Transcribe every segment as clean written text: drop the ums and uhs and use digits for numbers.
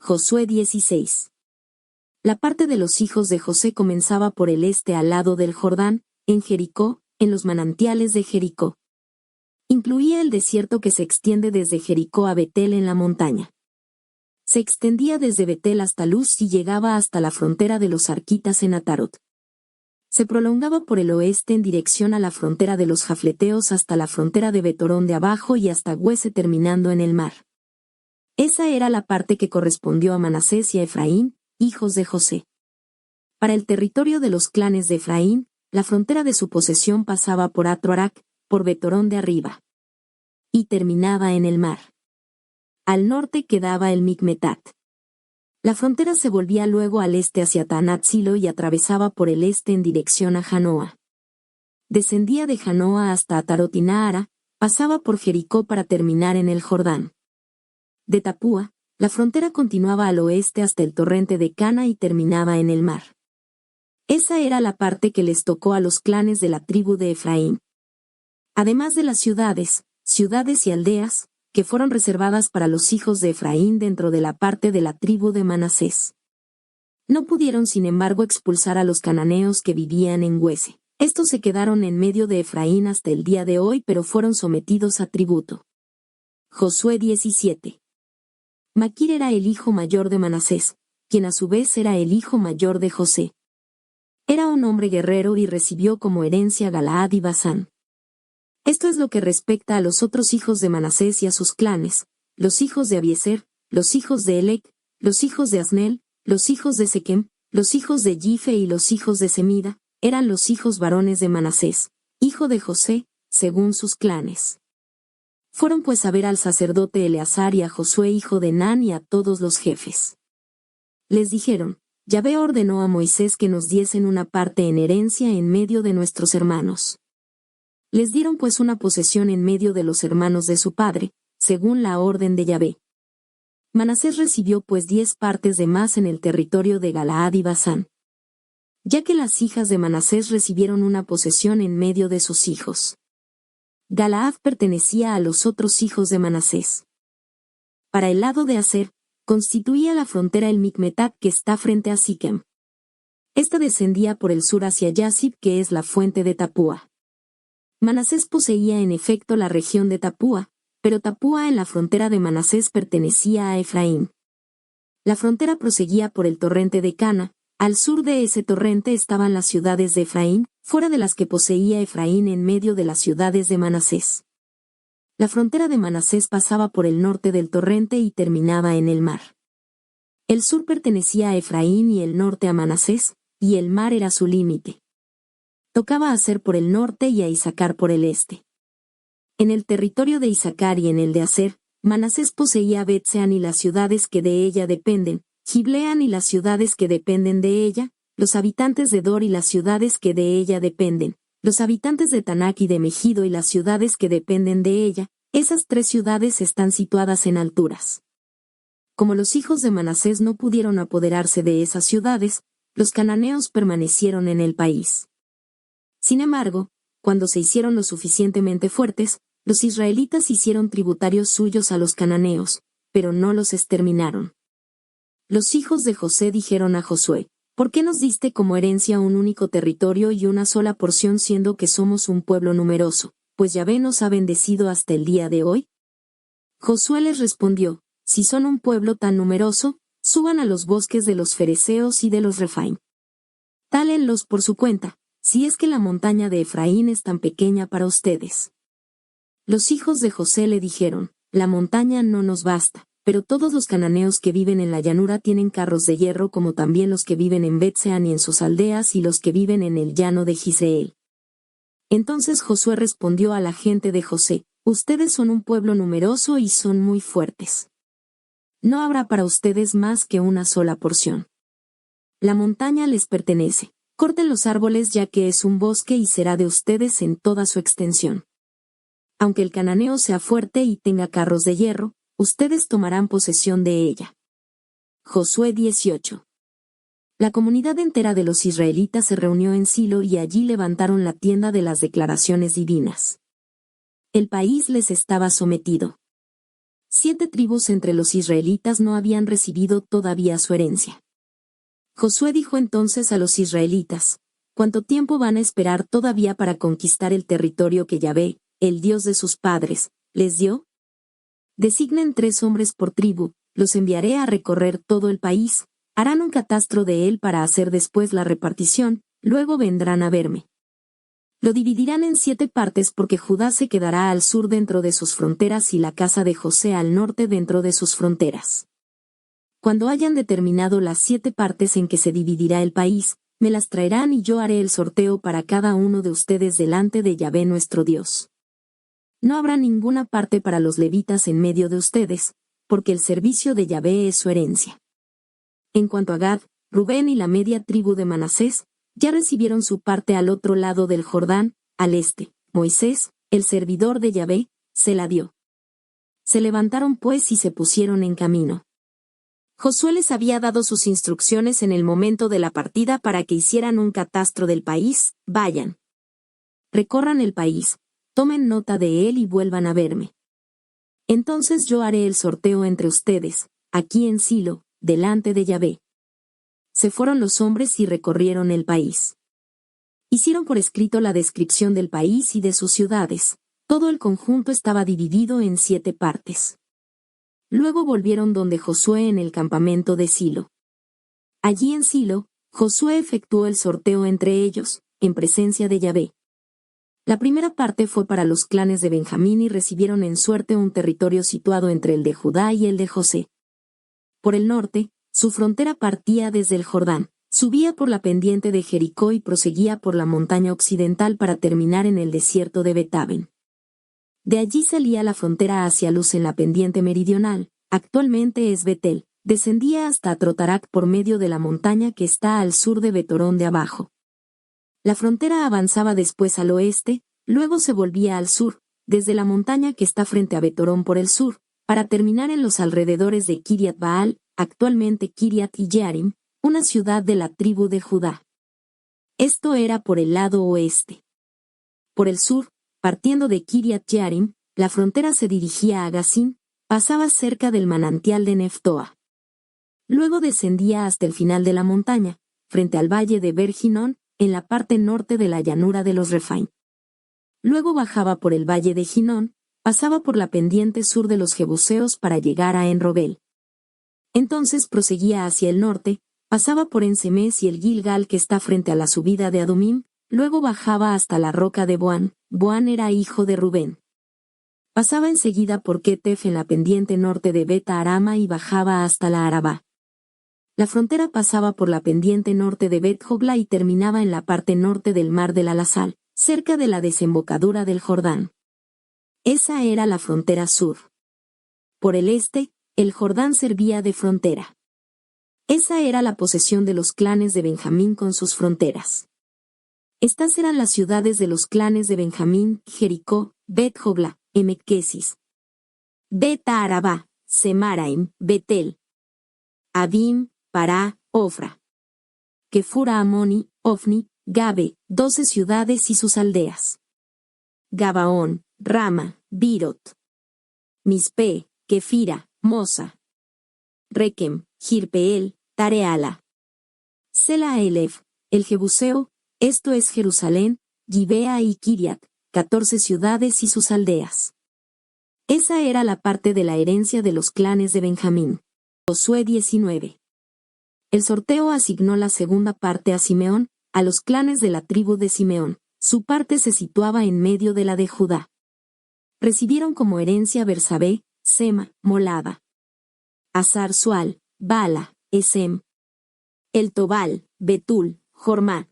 Josué 16. La parte de los hijos de José comenzaba por el este al lado del Jordán, en Jericó, en los manantiales de Jericó. Incluía el desierto que se extiende desde Jericó a Betel en la montaña. Se extendía desde Betel hasta Luz y llegaba hasta la frontera de los arquitas en Atarot. Se prolongaba por el oeste en dirección a la frontera de los jafleteos hasta la frontera de Betorón de abajo y hasta Güese terminando en el mar. Esa era la parte que correspondió a Manasés y a Efraín, hijos de José. Para el territorio de los clanes de Efraín, la frontera de su posesión pasaba por Atroarac, por Betorón de arriba. Y terminaba en el mar. Al norte quedaba el Micmetat. La frontera se volvía luego al este hacia Taanat-Silo y atravesaba por el este en dirección a Janoa. Descendía de Janoa hasta Atarot y Naara, pasaba por Jericó para terminar en el Jordán. De Tapúa, la frontera continuaba al oeste hasta el torrente de Cana y terminaba en el mar. Esa era la parte que les tocó a los clanes de la tribu de Efraín. Además de las ciudades y aldeas, que fueron reservadas para los hijos de Efraín dentro de la parte de la tribu de Manasés. No pudieron sin embargo expulsar a los cananeos que vivían en Güese. Estos se quedaron en medio de Efraín hasta el día de hoy pero fueron sometidos a tributo. Josué 17. Maquir era el hijo mayor de Manasés, quien a su vez era el hijo mayor de José. Era un hombre guerrero y recibió como herencia Galaad y Basán. Esto es lo que respecta a los otros hijos de Manasés y a sus clanes, los hijos de Abiezer, los hijos de Elec, los hijos de Asnel, los hijos de Sequem, los hijos de Yife y los hijos de Semida, eran los hijos varones de Manasés, hijo de José, según sus clanes. Fueron pues a ver al sacerdote Eleazar y a Josué hijo de Nan y a todos los jefes. Les dijeron, Yahvé ordenó a Moisés que nos diesen una parte en herencia en medio de nuestros hermanos. Les dieron pues una posesión en medio de los hermanos de su padre, según la orden de Yahvé. Manasés recibió pues 10 partes de más en el territorio de Galaad y Basán. Ya que las hijas de Manasés recibieron una posesión en medio de sus hijos. Galaad pertenecía a los otros hijos de Manasés. Para el lado de Aser, constituía la frontera el Micmetat que está frente a Siquem. Esta descendía por el sur hacia Yazib que es la fuente de Tapúa. Manasés poseía en efecto la región de Tapúa, pero Tapúa en la frontera de Manasés pertenecía a Efraín. La frontera proseguía por el torrente de Cana, al sur de ese torrente estaban las ciudades de Efraín, fuera de las que poseía Efraín en medio de las ciudades de Manasés. La frontera de Manasés pasaba por el norte del torrente y terminaba en el mar. El sur pertenecía a Efraín y el norte a Manasés, y el mar era su límite. Tocaba a Aser por el norte y a Isacar por el este. En el territorio de Isacar y en el de Aser, Manasés poseía Bet-Sean y las ciudades que de ella dependen, Gibleam y las ciudades que dependen de ella, los habitantes de Dor y las ciudades que de ella dependen, los habitantes de Tanak y de Megido y las ciudades que dependen de ella, esas 3 ciudades están situadas en alturas. Como los hijos de Manasés no pudieron apoderarse de esas ciudades, los cananeos permanecieron en el país. Sin embargo, cuando se hicieron lo suficientemente fuertes, los israelitas hicieron tributarios suyos a los cananeos, pero no los exterminaron. Los hijos de José dijeron a Josué, ¿por qué nos diste como herencia un único territorio y una sola porción siendo que somos un pueblo numeroso, pues Yahvé nos ha bendecido hasta el día de hoy? Josué les respondió, si son un pueblo tan numeroso, suban a los bosques de los fereceos y de los Refaim. Tálenlos por su cuenta, si es que la montaña de Efraín es tan pequeña para ustedes. Los hijos de José le dijeron, la montaña no nos basta, pero todos los cananeos que viven en la llanura tienen carros de hierro como también los que viven en Bet-Sean y en sus aldeas y los que viven en el llano de Giseel. Entonces Josué respondió a la gente de José, ustedes son un pueblo numeroso y son muy fuertes. No habrá para ustedes más que una sola porción. La montaña les pertenece. Corten los árboles ya que es un bosque y será de ustedes en toda su extensión. Aunque el cananeo sea fuerte y tenga carros de hierro, ustedes tomarán posesión de ella. Josué 18. La comunidad entera de los israelitas se reunió en Silo y allí levantaron la tienda de las declaraciones divinas. El país les estaba sometido. 7 tribus entre los israelitas no habían recibido todavía su herencia. Josué dijo entonces a los israelitas: ¿Cuánto tiempo van a esperar todavía para conquistar el territorio que Yahvé, el Dios de sus padres, les dio? Designen 3 hombres por tribu, los enviaré a recorrer todo el país, harán un catastro de él para hacer después la repartición, luego vendrán a verme. Lo dividirán en 7 partes porque Judá se quedará al sur dentro de sus fronteras y la casa de José al norte dentro de sus fronteras. Cuando hayan determinado las 7 partes en que se dividirá el país, me las traerán y yo haré el sorteo para cada uno de ustedes delante de Yahvé nuestro Dios. No habrá ninguna parte para los levitas en medio de ustedes, porque el servicio de Yahvé es su herencia. En cuanto a Gad, Rubén y la media tribu de Manasés, ya recibieron su parte al otro lado del Jordán, al este. Moisés, el servidor de Yahvé, se la dio. Se levantaron pues y se pusieron en camino. Josué les había dado sus instrucciones en el momento de la partida para que hicieran un catastro del país. Vayan. Recorran el país, tomen nota de él y vuelvan a verme. Entonces yo haré el sorteo entre ustedes, aquí en Silo, delante de Yahvé. Se fueron los hombres y recorrieron el país. Hicieron por escrito la descripción del país y de sus ciudades. Todo el conjunto estaba dividido en 7 partes. Luego volvieron donde Josué en el campamento de Silo. Allí en Silo, Josué efectuó el sorteo entre ellos, en presencia de Yahvé. La primera parte fue para los clanes de Benjamín y recibieron en suerte un territorio situado entre el de Judá y el de José. Por el norte, su frontera partía desde el Jordán, subía por la pendiente de Jericó y proseguía por la montaña occidental para terminar en el desierto de Betaben. De allí salía la frontera hacia Luz en la pendiente meridional, actualmente es Betel, descendía hasta Trotarac por medio de la montaña que está al sur de Betorón de abajo. La frontera avanzaba después al oeste, luego se volvía al sur, desde la montaña que está frente a Betorón por el sur, para terminar en los alrededores de Kiriat Baal, actualmente Kiriat Jearim, una ciudad de la tribu de Judá. Esto era por el lado oeste. Por el sur, partiendo de Kiriat Jearim, la frontera se dirigía a Gazim, pasaba cerca del manantial de Neftoa. Luego descendía hasta el final de la montaña, frente al valle de Ber-Ginón, en la parte norte de la llanura de los Refaim. Luego bajaba por el valle de Ginón, pasaba por la pendiente sur de los Jebuseos para llegar a En-Rogel. Entonces proseguía hacia el norte, pasaba por Ensemes y el Gilgal que está frente a la subida de Adumim, luego bajaba hasta la roca de Boán. Boán era hijo de Rubén. Pasaba enseguida por Ketef en la pendiente norte de Beta Arama y bajaba hasta la Arabá. La frontera pasaba por la pendiente norte de Bet Jogla y terminaba en la parte norte del mar del Alasal, cerca de la desembocadura del Jordán. Esa era la frontera sur. Por el este, el Jordán servía de frontera. Esa era la posesión de los clanes de Benjamín con sus fronteras. Estas eran las ciudades de los clanes de Benjamín: Jericó, Bet Jogla, Emequesis, Beta Arabá, Semaraim, Betel, Abim, Pará, Ofra, Kefura Amoni, Ofni, Gabe, 12 ciudades y sus aldeas. Gabaón, Rama, Birot, Mispe, Kefira, Mosa, Rekem, Jirpeel, Tareala, Sela Elef, el Jebuseo, esto es Jerusalén, Gibea y Kiriat, 14 ciudades y sus aldeas. Esa era la parte de la herencia de los clanes de Benjamín. Josué 19. El sorteo asignó la segunda parte a Simeón, a los clanes de la tribu de Simeón. Su parte se situaba en medio de la de Judá. Recibieron como herencia Bersabé, Sema, Molada, Azar Sual, Bala, Esem, El Tobal, Betul, Jormá,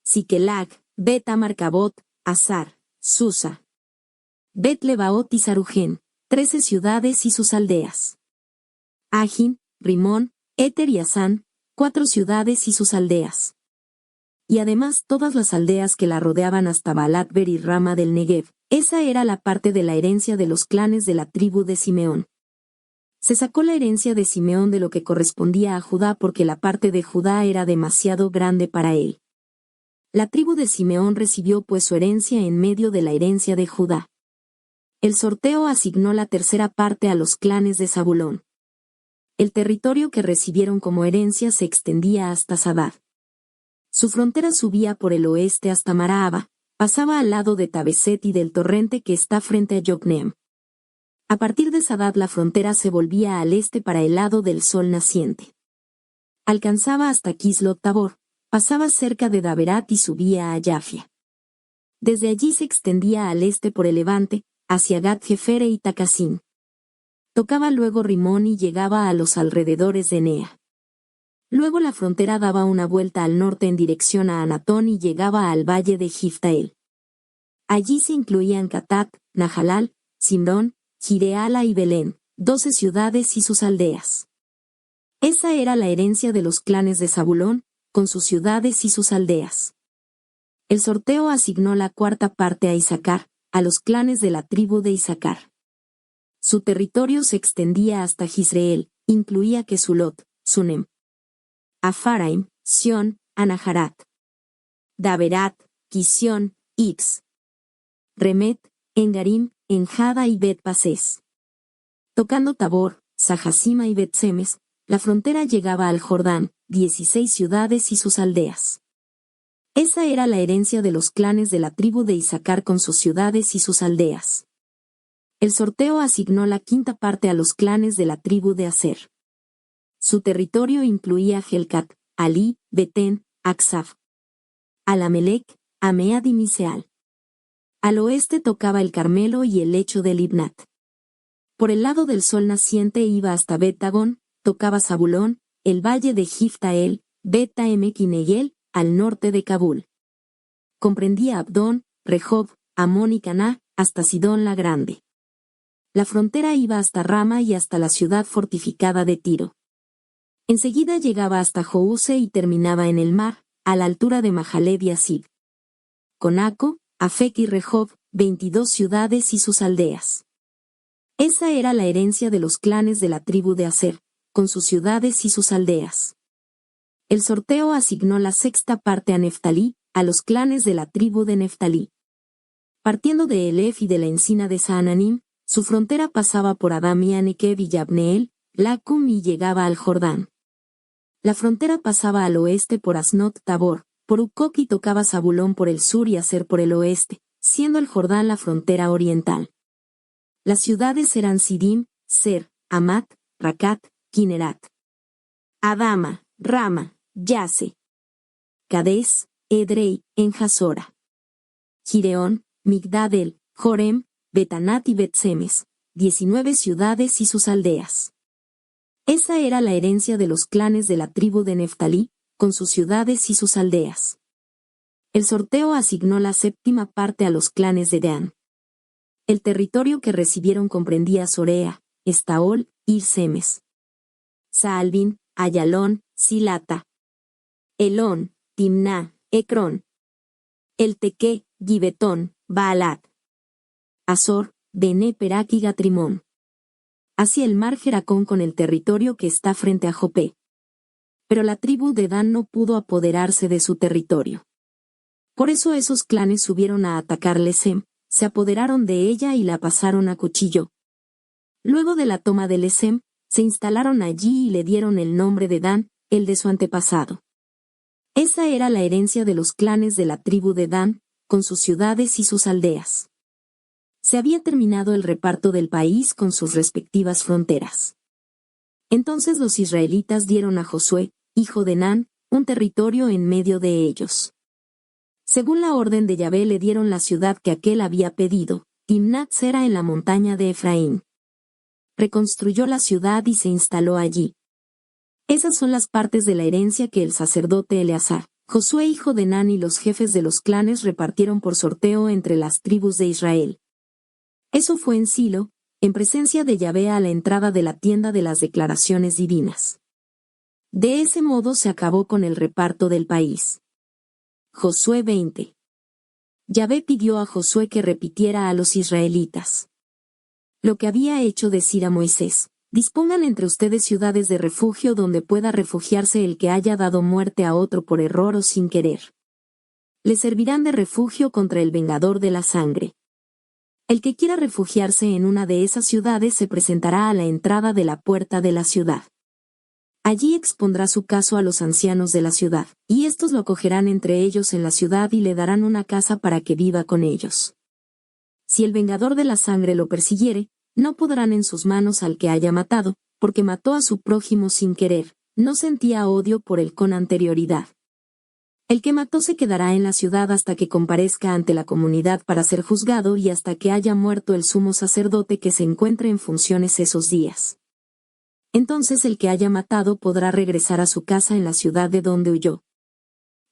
Siquelac, Bet Amarcabot, Azar, Susa, Bet Lebaot y Sarujen, 13 ciudades y sus aldeas. Ajin, Rimón, Éter y Asán, 4 ciudades y sus aldeas. Y además todas las aldeas que la rodeaban hasta Baalat-Ber y Rama del Negev. Esa era la parte de la herencia de los clanes de la tribu de Simeón. Se sacó la herencia de Simeón de lo que correspondía a Judá porque la parte de Judá era demasiado grande para él. La tribu de Simeón recibió pues su herencia en medio de la herencia de Judá. El sorteo asignó la tercera parte a los clanes de Zabulón. El territorio que recibieron como herencia se extendía hasta Sadad. Su frontera subía por el oeste hasta Maraaba, pasaba al lado de Tabeset y del torrente que está frente a Yokneam. A partir de Sadad la frontera se volvía al este para el lado del sol naciente. Alcanzaba hasta Kislot Tabor, pasaba cerca de Daberat y subía a Yafia. Desde allí se extendía al este por el levante, hacia Gat Jefere y Takasín. Tocaba luego Rimón y llegaba a los alrededores de Nea. Luego la frontera daba una vuelta al norte en dirección a Anatón y llegaba al valle de Jiftael. Allí se incluían Catat, Nahalal, Simrón, Gireala y Belén, 12 ciudades y sus aldeas. Esa era la herencia de los clanes de Zabulón, con sus ciudades y sus aldeas. El sorteo asignó la cuarta parte a Isacar, a los clanes de la tribu de Isacar. Su territorio se extendía hasta Jizreel, incluía Kesulot, Sunem, Afaraim, Sión, Anaharat, Daberat, Kisión, Ix, Remet, Engarim, Enjada y Bet-Pasés. Tocando Tabor, Sajasima y Bet-Semes, la frontera llegaba al Jordán, 16 ciudades y sus aldeas. Esa era la herencia de los clanes de la tribu de Isacar con sus ciudades y sus aldeas. El sorteo asignó la quinta parte a los clanes de la tribu de Aser. Su territorio incluía Helcat, Alí, Betén, Aksaf, Alamelec, Amead y Miseal. Al oeste tocaba el Carmelo y el lecho de Libnat. Por el lado del sol naciente iba hasta Bet-Dagón, tocaba Zabulón, el valle de Jiftael, Bet-Emek y Negel, al norte de Kabul. Comprendía Abdón, Rehob, Amón y Caná, hasta Sidón la Grande. La frontera iba hasta Rama y hasta la ciudad fortificada de Tiro. Enseguida llegaba hasta Jouse y terminaba en el mar, a la altura de Mahaleb y Asib. Con Aco, Afec y Rehob, 22 ciudades y sus aldeas. Esa era la herencia de los clanes de la tribu de Aser, con sus ciudades y sus aldeas. El sorteo asignó la sexta parte a Neftalí, a los clanes de la tribu de Neftalí. Partiendo de Elef y de la encina de Saananim, su frontera pasaba por Adam y Anekev y Yabneel, Lacum y llegaba al Jordán. La frontera pasaba al oeste por Asnot Tabor, por Ukok y tocaba Zabulón por el sur y Aser por el oeste, siendo el Jordán la frontera oriental. Las ciudades eran Sidim, Ser, Amat, Racat, Kinerat, Adama, Rama, Yase, Cades, Edrei, en Hasora, Gireón, Migdadel, Jorem, Betanat y Bet-Semes, 19 ciudades y sus aldeas. Esa era la herencia de los clanes de la tribu de Neftalí, con sus ciudades y sus aldeas. El sorteo asignó la séptima parte a los clanes de Dan. El territorio que recibieron comprendía Sorea, Estaol, Ir-Semes, Saalbin, Ayalón, Silata, Elón, Timná, Ecrón, El Tequé, Gibetón, Baalat, Azor, Bené Perak y Gatrimón. Hacia el mar Jeracón con el territorio que está frente a Jopé. Pero la tribu de Dan no pudo apoderarse de su territorio. Por eso esos clanes subieron a atacar Lesem, se apoderaron de ella y la pasaron a cuchillo. Luego de la toma de Lesem, se instalaron allí y le dieron el nombre de Dan, el de su antepasado. Esa era la herencia de los clanes de la tribu de Dan, con sus ciudades y sus aldeas. Se había terminado el reparto del país con sus respectivas fronteras. Entonces los israelitas dieron a Josué, hijo de Nun, un territorio en medio de ellos. Según la orden de Yahvé le dieron la ciudad que aquél había pedido, Timnat Sera en la montaña de Efraín. Reconstruyó la ciudad y se instaló allí. Esas son las partes de la herencia que el sacerdote Eleazar, Josué hijo de Nun y los jefes de los clanes repartieron por sorteo entre las tribus de Israel. Eso fue en Silo, en presencia de Yahvé a la entrada de la tienda de las declaraciones divinas. De ese modo se acabó con el reparto del país. Josué 20. Yahvé pidió a Josué que repitiera a los israelitas lo que había hecho decir a Moisés: dispongan entre ustedes ciudades de refugio donde pueda refugiarse el que haya dado muerte a otro por error o sin querer. Le servirán de refugio contra el vengador de la sangre. El que quiera refugiarse en una de esas ciudades se presentará a la entrada de la puerta de la ciudad. Allí expondrá su caso a los ancianos de la ciudad, y éstos lo acogerán entre ellos en la ciudad y le darán una casa para que viva con ellos. Si el vengador de la sangre lo persiguiere, no podrán en sus manos al que haya matado, porque mató a su prójimo sin querer, no sentía odio por él con anterioridad. El que mató se quedará en la ciudad hasta que comparezca ante la comunidad para ser juzgado y hasta que haya muerto el sumo sacerdote que se encuentre en funciones esos días. Entonces el que haya matado podrá regresar a su casa en la ciudad de donde huyó.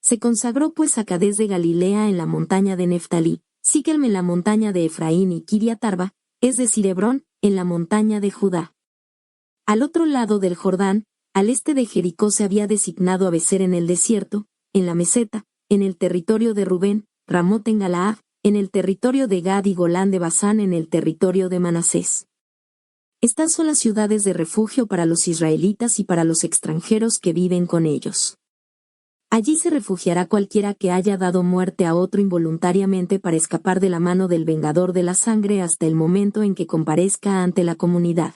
Se consagró pues a Cadés de Galilea en la montaña de Neftalí, Siquem en la montaña de Efraín y Kiriat Arba, es decir Hebrón, en la montaña de Judá. Al otro lado del Jordán, al este de Jericó se había designado a Becer en el desierto, en la meseta, en el territorio de Rubén, Ramot en Galaad, en el territorio de Gad y Golán de Basán en el territorio de Manasés. Estas son las ciudades de refugio para los israelitas y para los extranjeros que viven con ellos. Allí se refugiará cualquiera que haya dado muerte a otro involuntariamente para escapar de la mano del vengador de la sangre hasta el momento en que comparezca ante la comunidad.